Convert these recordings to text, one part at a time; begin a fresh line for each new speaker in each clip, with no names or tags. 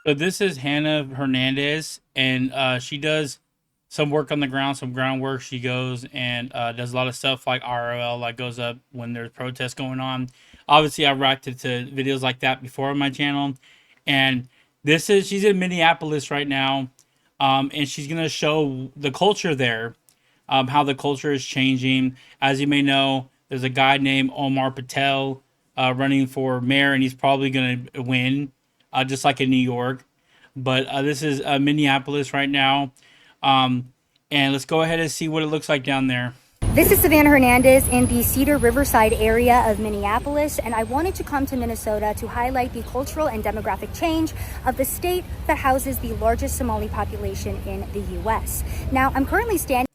So this is Hannah Hernandez, and she does some work on the ground, some groundwork. She goes and does a lot of stuff like ROL, like goes up when there's protests going on. Obviously, I've reacted to videos like that before on my channel, and this is she's in Minneapolis right now, and she's gonna show the culture there, how the culture is changing. As you may know, there's a guy named Omar Patel running for mayor, and he's probably going to win, just like in New York. But this is Minneapolis right now. Um, and let's go ahead and see what it looks like down there.
This is Savannah Hernandez in the Cedar Riverside area of Minneapolis, and I wanted to come to Minnesota to highlight the cultural and demographic change of the state that houses the largest Somali population in the U.S. Now, I'm currently standing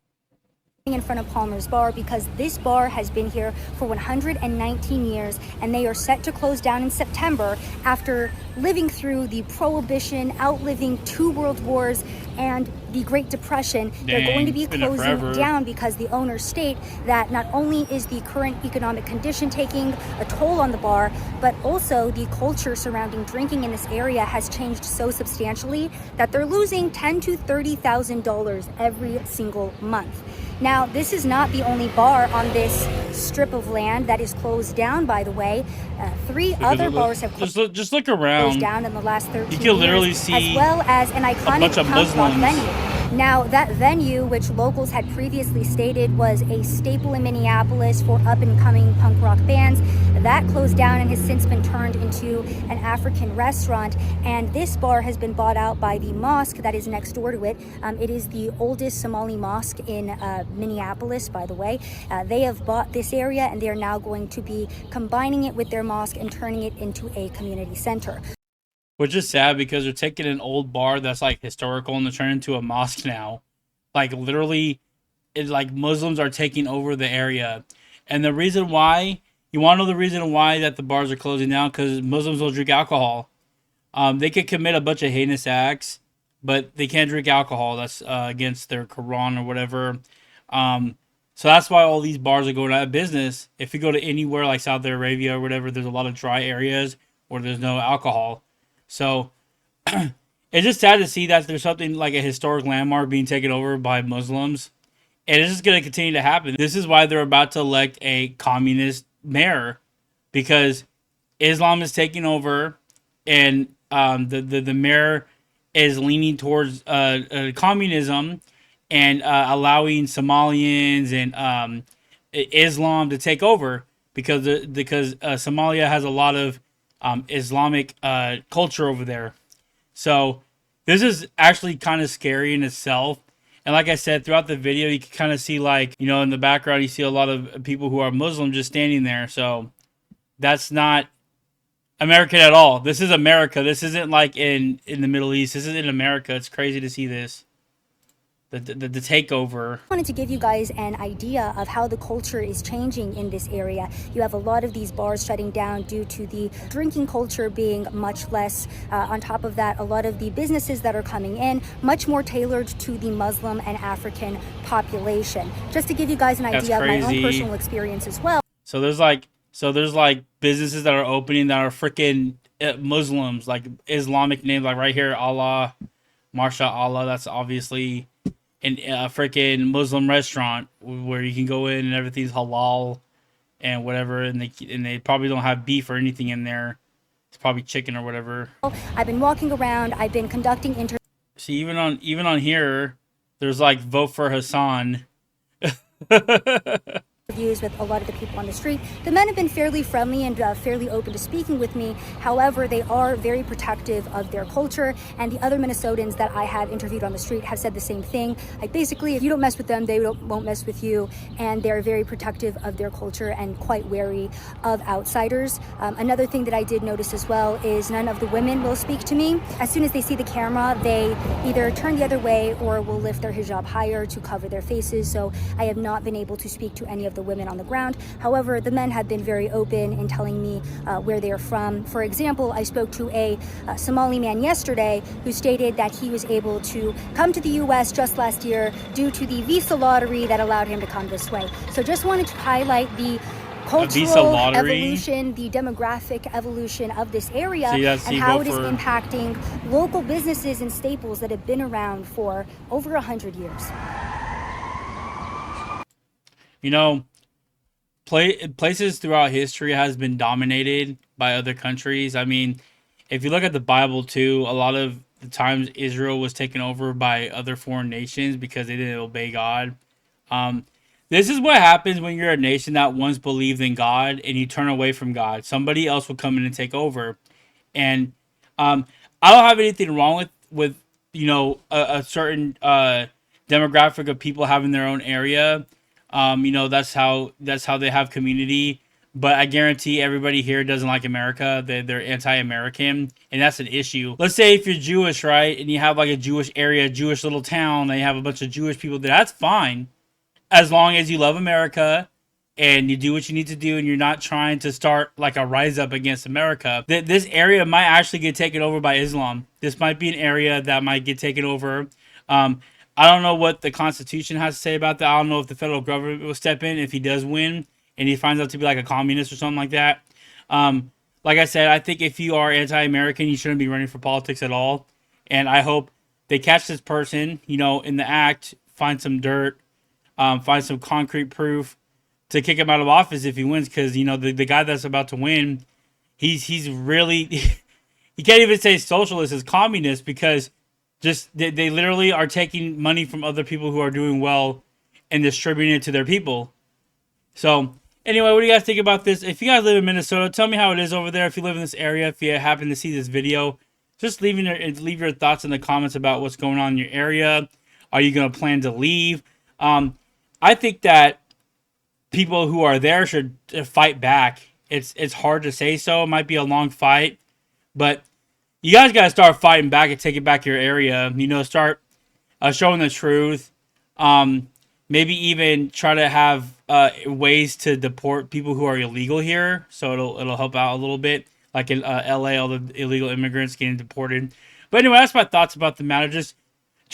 in front of Palmer's Bar because this bar has been here for 119 years, and they are set to close down in September after living through the Prohibition, outliving 2 world wars, and the Great Depression. They're going to be closing down because the owners state that not only is the current economic condition taking a toll on the bar, but also the culture surrounding drinking in this area has changed so substantially that they're losing $10,000 to $30,000 every single month. Now, this is not the only bar on this strip of land that is closed down, by the way. 3 other bars have
just look around.
closed down in the last 13 years.
You can literally see
as well as an iconic
bunch of
punk rock
Muslims.
venue. Now, that venue, which locals had previously stated was a staple in Minneapolis for up-and-coming punk rock bands, that closed down and has since been turned into an African restaurant. And this bar has been bought out by the mosque that is next door to it. It is the oldest Somali mosque in Minneapolis, by the way. They have bought this area, and they are now going to be combining it with their mosque and turning it into a community center.
Which is sad because they're taking an old bar that's like historical and they're turning into a mosque now. Like literally, it's like Muslims are taking over the area. And the reason why, you want to know the reason why that the bars are closing down? Because Muslims don't drink alcohol. They could commit a bunch of heinous acts, but they can't drink alcohol. That's against their Quran or whatever. So that's why all these bars are going out of business. If you go to anywhere like Saudi Arabia or whatever, there's a lot of dry areas where there's no alcohol. So it's just sad to see that there's something like a historic landmark being taken over by Muslims. And it's just going to continue to happen. This is why they're about to elect a communist mayor, because Islam is taking over, and the mayor is leaning towards communism and allowing Somalians and Islam to take over because Somalia has a lot of Islamic culture over there. So this is actually kind of scary in itself. And like I said, throughout the video, you can kind of see, like, you know, in the background, you see a lot of people who are Muslim just standing there. So that's not American at all. This is America. This isn't like in the Middle East. This is in America. It's crazy to see this. The takeover.
I wanted to give you guys an idea of how the culture is changing in this area. You have a lot of these bars shutting down due to the drinking culture being much less. On top of that, a lot of the businesses that are coming in, much more tailored to the Muslim and African population. Just to give you guys an idea of my own personal experience as well.
So there's like businesses that are opening that are freaking Muslims, like Islamic names, like right here, Allah, Masha Allah. That's obviously in a freaking Muslim restaurant where you can go in and everything's halal and whatever, and they probably don't have beef or anything in there. It's probably chicken or whatever.
I've been walking around. I've been conducting
See, even on here, there's like vote for Hassan.
interviews with a lot of the people on the street. The men have been fairly friendly and fairly open to speaking with me. However, they are very protective of their culture, and the other Minnesotans that I have interviewed on the street have said the same thing. Like, basically, if you don't mess with them, they won't mess with you, and they're very protective of their culture and quite wary of outsiders. Another thing that I did notice as well is none of the women will speak to me. As soon as they see the camera, they either turn the other way or will lift their hijab higher to cover their faces. So I have not been able to speak to any of the women on the ground. However, the men have been very open in telling me where they are from. For example, I spoke to a Somali man yesterday who stated that he was able to come to the U.S. just last year due to the visa lottery that allowed him to come this way. So just wanted to highlight the
a visa
cultural
lottery.
evolution, the demographic evolution of this area,
So that's
and
you
how
vote
it is
for.
impacting local businesses and staples that have been around for over 100 years.
You know, places throughout history has been dominated by other countries. I mean, if you look at the Bible too, a lot of the times Israel was taken over by other foreign nations because they didn't obey God. Um, this is what happens when you're a nation that once believed in God and you turn away from God. Somebody else will come in and take over. And um, I don't have anything wrong with a certain demographic of people having their own area. That's how they have community. But I guarantee everybody here doesn't like America. They're anti-American, and that's an issue. Let's say if you're Jewish, right, and you have like a Jewish area, Jewish little town, and you have a bunch of Jewish people there. That's fine as long as you love America and you do what you need to do and you're not trying to start like a rise up against America. This area might actually get taken over by Islam. This might be an area that might get taken over. Um, I don't know what the Constitution has to say about that. I don't know if the federal government will step in if he does win and he finds out to be like a communist or something like that. Um, like I said, I think if you are anti-American, you shouldn't be running for politics at all. And I hope they catch this person, in the act, find some dirt, find some concrete proof to kick him out of office if he wins. Because the guy that's about to win, he's really he can't even say socialist as communist because just they literally are taking money from other people who are doing well and distributing it to their people. So anyway, what do you guys think about this? If you guys live in Minnesota, tell me how it is over there. If you live in this area, if you happen to see this video, just leave your thoughts in the comments about what's going on in your area. Are you going to plan to leave? I think that people who are there should fight back. It's hard to say so. It might be a long fight, but you guys got to start fighting back and taking back your area. Start showing the truth. Maybe even try to have ways to deport people who are illegal here, so it'll help out a little bit. Like in LA, all the illegal immigrants getting deported. But anyway, that's my thoughts about the matter. Just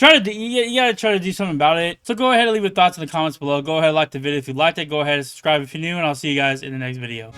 you gotta try to do something about it. So go ahead and leave your thoughts in the comments below. Go ahead and like the video if you liked it. Go ahead and subscribe if you're new, and I'll see you guys in the next video.